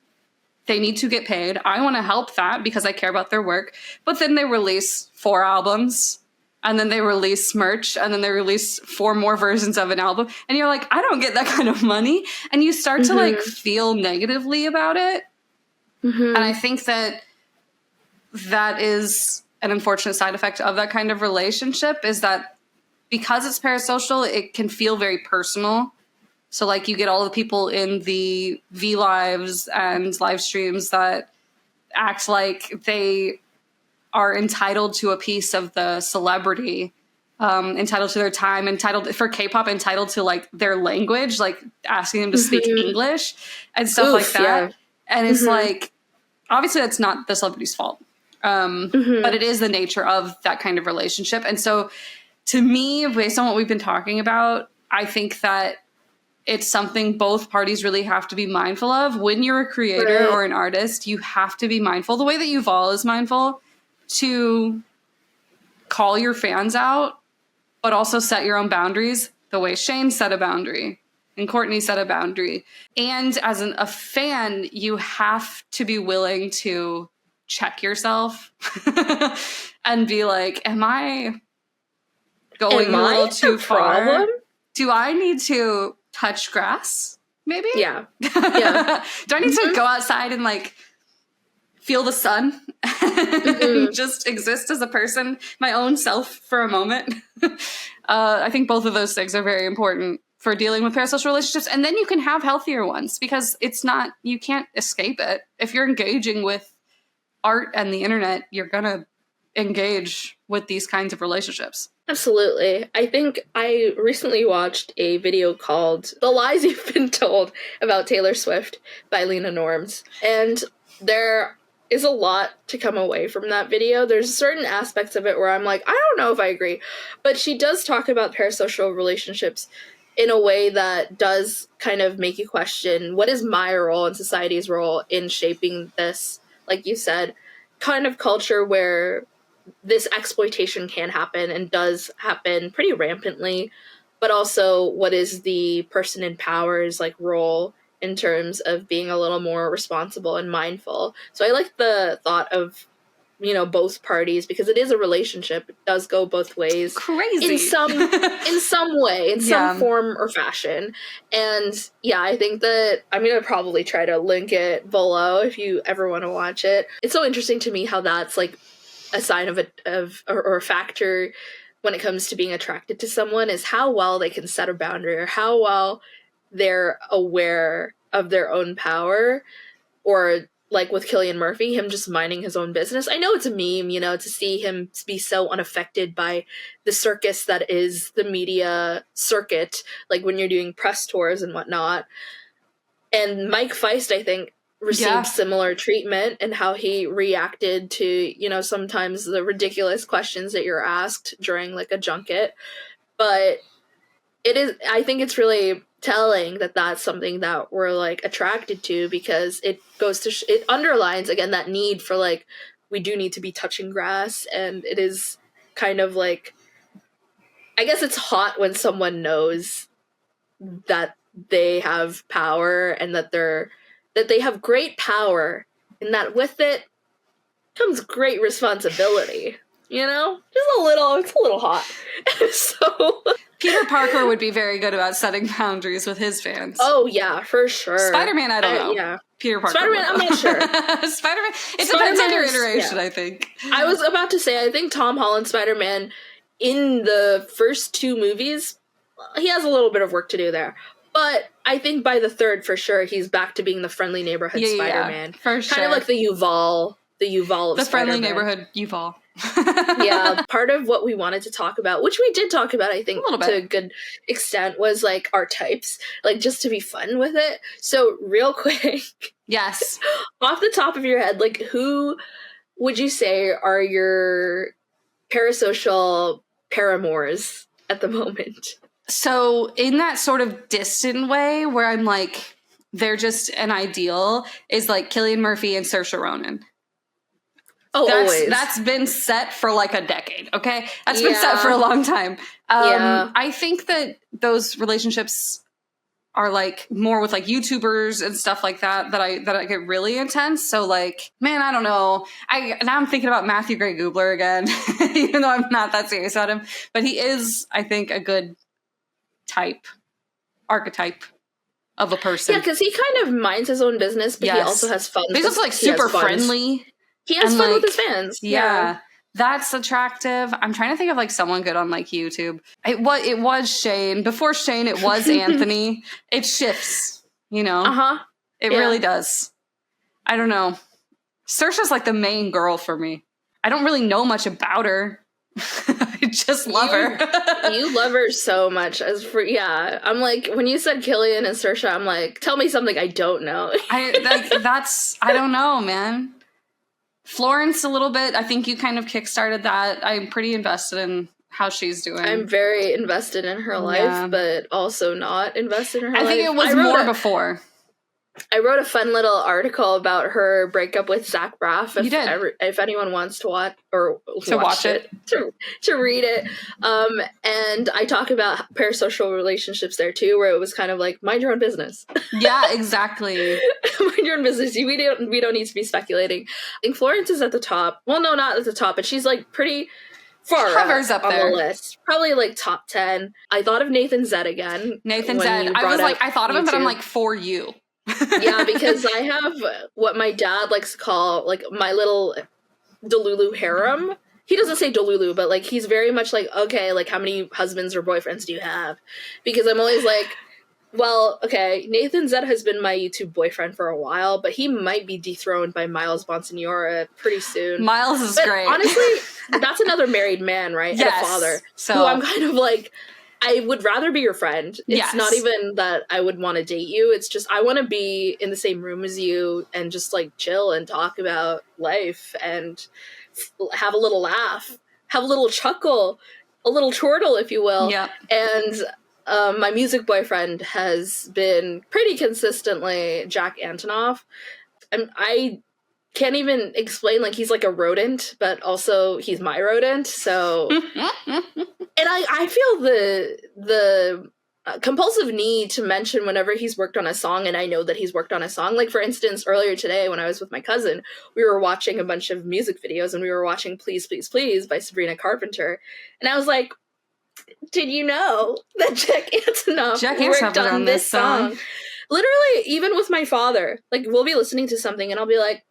They need to get paid. I want to help that because I care about their work. But then they release 4 albums, and then they release merch, and then they release 4 more versions of an album. And you're like, I don't get that kind of money. And you start to like feel negatively about it. And I think that is an unfortunate side effect of that kind of relationship, is that because it's parasocial, it can feel very personal. So, like, you get all the people in the V Lives and live streams that act like they are entitled to a piece of the celebrity, entitled to their time, entitled for K-pop, entitled to, like, their language, like asking them to speak English and stuff like that. Yeah. And it's like, obviously that's not the celebrity's fault. But it is the nature of that kind of relationship. And so, to me, based on what we've been talking about, I think that it's something both parties really have to be mindful of. When you're a creator or an artist, you have to be mindful, the way that Yuval is mindful, to call your fans out, but also set your own boundaries the way Shane set a boundary and Courtney set a boundary. And as a fan, you have to be willing to check yourself and be like, am I going a little too far? Do I need to touch grass? Maybe? Yeah. Do I need to go outside and like feel the sun and just exist as a person, my own self for a moment? I think both of those things are very important for dealing with parasocial relationships. And then you can have healthier ones, because you can't escape it. If you're engaging with art and the internet, you're gonna engage with these kinds of relationships. Absolutely. I think I recently watched a video called The Lies You've Been Told About Taylor Swift by Lena Norms. And there is a lot to come away from that video. There's certain aspects of it where I'm like, I don't know if I agree. But she does talk about parasocial relationships in a way that does kind of make you question, what is my role and society's role in shaping this, like you said, kind of culture where this exploitation can happen and does happen pretty rampantly, but also what is the person in power's like role in terms of being a little more responsible and mindful. So I like the thought of, you know, both parties, because it is a relationship. It does go both ways. Crazy. In some way, in some form or fashion. And yeah, I think that I'm going to probably try to link it below if you ever want to watch it. It's so interesting to me how that's like a sign of a factor when it comes to being attracted to someone, is how well they can set a boundary or how well they're aware of their own power. Or like with Cillian Murphy, him just minding his own business. I know it's a meme, you know, to see him be so unaffected by the circus that is the media circuit, like when you're doing press tours and whatnot. And Mike Feist, I think, received similar treatment, and how he reacted to, you know, sometimes the ridiculous questions that you're asked during like a junket. But I think it's really telling that that's something that we're like attracted to, because it goes to it underlines again that need for like, we do need to be touching grass. And it is kind of like, I guess it's hot when someone knows that they have power, and that they have great power, and that with it comes great responsibility. You know, it's a little hot. So Peter Parker would be very good about setting boundaries with his fans. Oh yeah, for sure. Spider-Man, I don't know. Yeah. Peter Parker. Spider-Man, I'm not sure. Spider-Man, it depends on your iteration, I think. I was about to say, I think Tom Holland's Spider-Man in the first two movies, he has a little bit of work to do there. But I think by the third, for sure, he's back to being the friendly neighborhood Spider-Man. For sure. Kind of like the Yuval of the Spider-Man. friendly neighborhood Yuval. Yeah, part of what we wanted to talk about, which we did talk about, I think, to a good extent, was like our types, like just to be fun with it. So real quick, yes, off the top of your head, like who would you say are your parasocial paramours at the moment? So in that sort of distant way where I'm like, they're just an ideal, is like Cillian Murphy and Saoirse Ronan. Oh, always. That's been set for like a decade, okay? That's been set for a long time. I think that those relationships are like more with like YouTubers and stuff like that I get really intense. So like, man, I don't know. Now I'm thinking about Matthew Gray Gubler again, even though I'm not that serious about him. But he is, I think, a good archetype of a person. Yeah, because he kind of minds his own business, but he also has fun. He's also like super friendly. He has fun with his fans. Yeah. That's attractive. I'm trying to think of like someone good on like YouTube. It was Shane. Before Shane, it was Anthony. It shifts, you know? It really does. I don't know. Saoirse's like the main girl for me. I don't really know much about her. I just love her. You love her so much. I'm like, when you said Cillian and Saoirse, I'm like, tell me something I don't know. I don't know, man. Florence a little bit. I think you kind of kickstarted that. I'm pretty invested in how she's doing. I'm very invested in her life, but also not invested in her life. I think it was more before. I wrote a fun little article about her breakup with Zach Braff. If anyone wants to watch or to watch it, to read it, and I talk about parasocial relationships there too, where it was kind of like mind your own business. Yeah, exactly. Mind your own business. We don't need to be speculating. I think Florence is at the top. Well, no, not at the top, but she's like pretty far up there on the list. Probably like top 10. I thought of Nathan Zed again. Nathan Zed. I thought of him, but I'm like, for you. Yeah, because I have what my dad likes to call like my little Delulu harem. He doesn't say Delulu, but like he's very much like, okay, like how many husbands or boyfriends do you have? Because I'm always like, Well, okay, Nathan Zed has been my YouTube boyfriend for a while, but he might be dethroned by Miles Bonsignora pretty soon. Miles is but great. Honestly, that's another married man, right? Yes. And a father. So who I'm kind of like, I would rather be your friend. It's yes. not even that I would want to date you. It's just I want to be in the same room as you and just like chill and talk about life and have a little laugh, have a little chuckle, a little chortle, if you will. Yeah. And my music boyfriend has been pretty consistently Jack Antonoff. I can't even explain, like, he's like a rodent, but also he's my rodent, so... And I feel the compulsive need to mention whenever he's worked on a song, and I know that he's worked on a song. Like, for instance, earlier today when I was with my cousin, we were watching a bunch of music videos, and we were watching Please, Please, Please by Sabrina Carpenter, and I was like, did you know that Jack Antonoff worked on this song? Literally, even with my father, like, we'll be listening to something and I'll be like,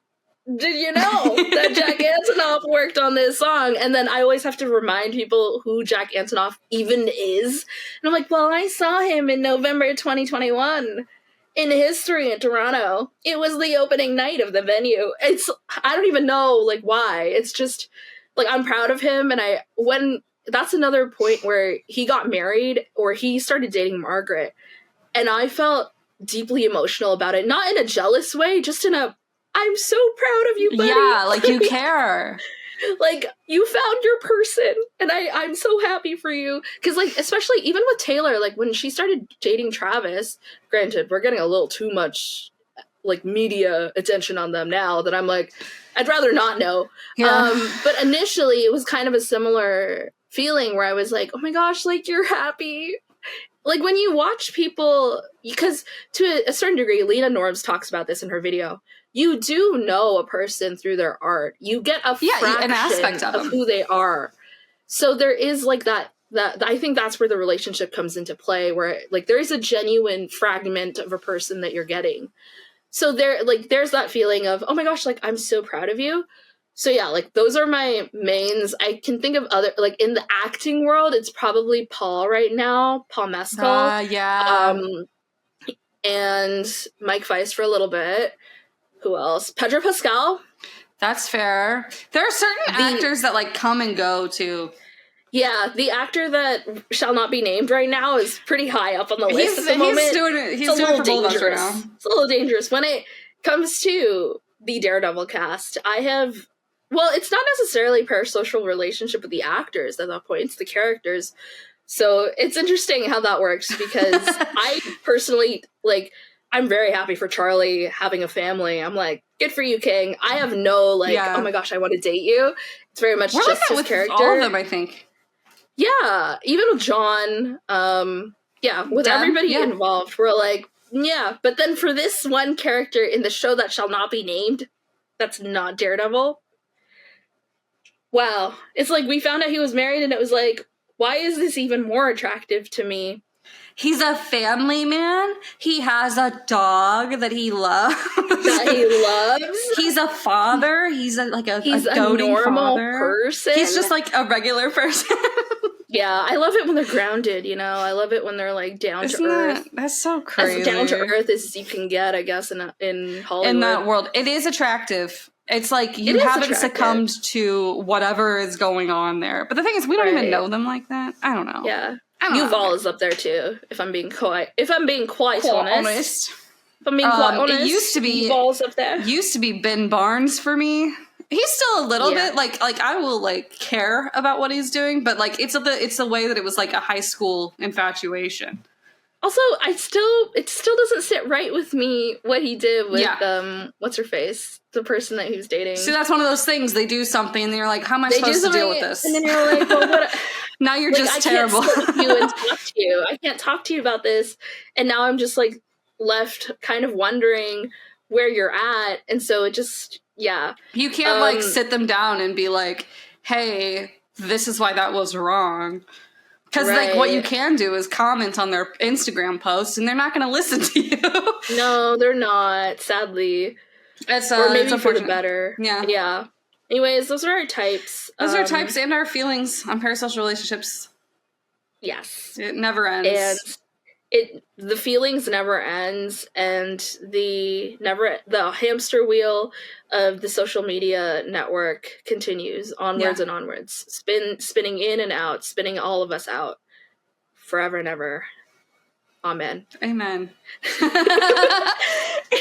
did you know that Jack Antonoff worked on this song? And then I always have to remind people who Jack Antonoff even is. And I'm like, well, I saw him in November 2021 in History in Toronto. It was the opening night of the venue. I don't even know, like, why. It's just, like, I'm proud of him. And that's another point where he got married, or he started dating Margaret. And I felt deeply emotional about it. Not in a jealous way, just in a, I'm so proud of you, buddy. Yeah, like, you care. Like, you found your person, and I'm so happy for you. Because, like, especially even with Taylor, like, when she started dating Travis, granted, we're getting a little too much, like, media attention on them now that I'm like, I'd rather not know. Yeah. But initially, it was kind of a similar feeling where I was like, oh my gosh, like, you're happy. Like, when you watch people, because to a certain degree, Lena Norms talks about this in her video, you do know a person through their art. You get a fraction an aspect of who they are. So there is, like, that I think that's where the relationship comes into play, where, like, there is a genuine fragment of a person that you're getting. So there's that feeling of, oh my gosh, like, I'm so proud of you. So yeah, like, those are my mains. I can think of other, like, in the acting world, it's probably Paul right now, Paul Mescal. Yeah. And Mike Feist for a little bit. Who else? Pedro Pascal. That's fair. There are certain actors that, like, come and go too. Yeah, the actor that shall not be named right now is pretty high up on the list at the moment. He's doing it for both of us right now. It's a little dangerous. When it comes to the Daredevil cast, it's not necessarily parasocial relationship with the actors at that point, it's the characters. So it's interesting how that works, because I personally, like, I'm very happy for Charlie having a family. I'm like, good for you, King. I have no, like, oh my gosh, I want to date you. It's very much just his character. All of them, I think. Yeah, even with John, with everybody involved, we're like, yeah. But then for this one character in the show that shall not be named, that's not Daredevil. Wow. It's like we found out he was married and it was like, why is this even more attractive to me? He's a family man. He has a dog that he loves. He's a father. He's a normal person. He's just like a regular person. Yeah, I love it when they're grounded, you know? I love it when they're, like, down to earth. That's so crazy. As down to earth as you can get, I guess, in Hollywood. In that world. It is attractive. It's like you haven't succumbed to whatever is going on there. But the thing is, we don't even know them like that. I don't know. Yeah. Yuval is up there, too, if I'm being quite honest. It used to be Yuval's up there. Used to be Ben Barnes for me. He's still a little bit like I will, like, care about what he's doing, but, like, it's the way that it was like a high school infatuation. Also, it still doesn't sit right with me what he did with what's her face, the person that he was dating. See, that's one of those things. They do something and you're like, how am I supposed to deal with this? And then you're like, well, what? Now you're just terrible. I can't sit with you and talk to you. I can't talk to you about this. And now I'm just, like, left kind of wondering where you're at. And so it just, you can't like sit them down and be like, hey, this is why that was wrong. Because like what you can do is comment on their Instagram posts and they're not going to listen to you. No, they're not, sadly. Or maybe for the better. Yeah. Anyways, those are our types. Those are our types and our feelings on parasocial relationships. Yes. It never ends. And the feelings never ends, and the hamster wheel of the social media network continues onwards and onwards, spinning in and out, spinning all of us out forever and ever. Amen. Amen.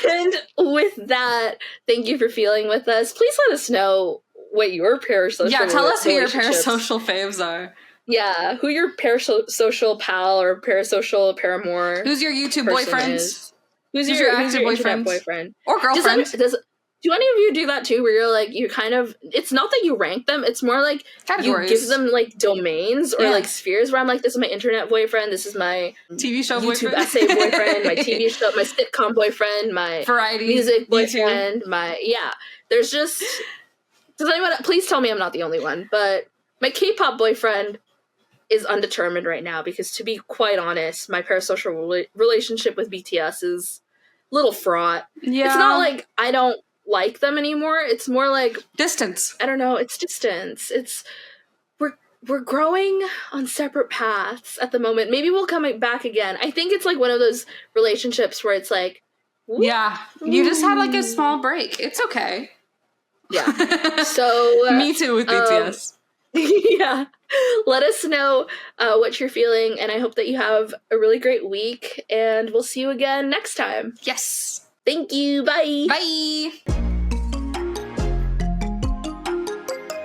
And with that, thank you for feeling with us. Please let us know what your parasocial tell us who your relationships- parasocial faves are. Yeah, who your parasocial pal or parasocial paramour. Who's your YouTube person boyfriend? is. Who's your internet boyfriend? Or girlfriend. Do any of you do that too, where you're like, you kind of, it's not that you rank them, it's more like categories. You give them like domains or like spheres where I'm like, this is my internet boyfriend, this is my TV show YouTube boyfriend, essay boyfriend, my TV show, my sitcom boyfriend, my variety music boyfriend, YouTube. There's just, does anyone, please tell me I'm not the only one, but my K-pop boyfriend is undetermined right now, because to be quite honest, my parasocial relationship with BTS is a little fraught. Yeah. It's not like I don't like them anymore. It's more like distance. I don't know. It's distance. It's we're growing on separate paths at the moment. Maybe we'll come back again. I think it's like one of those relationships where it's like, whoop, you just had like a small break. It's okay. Yeah. So me too with BTS. Yeah. Let us know what you're feeling, and I hope that you have a really great week, and we'll see you again next time. Yes. Thank you. Bye. Bye.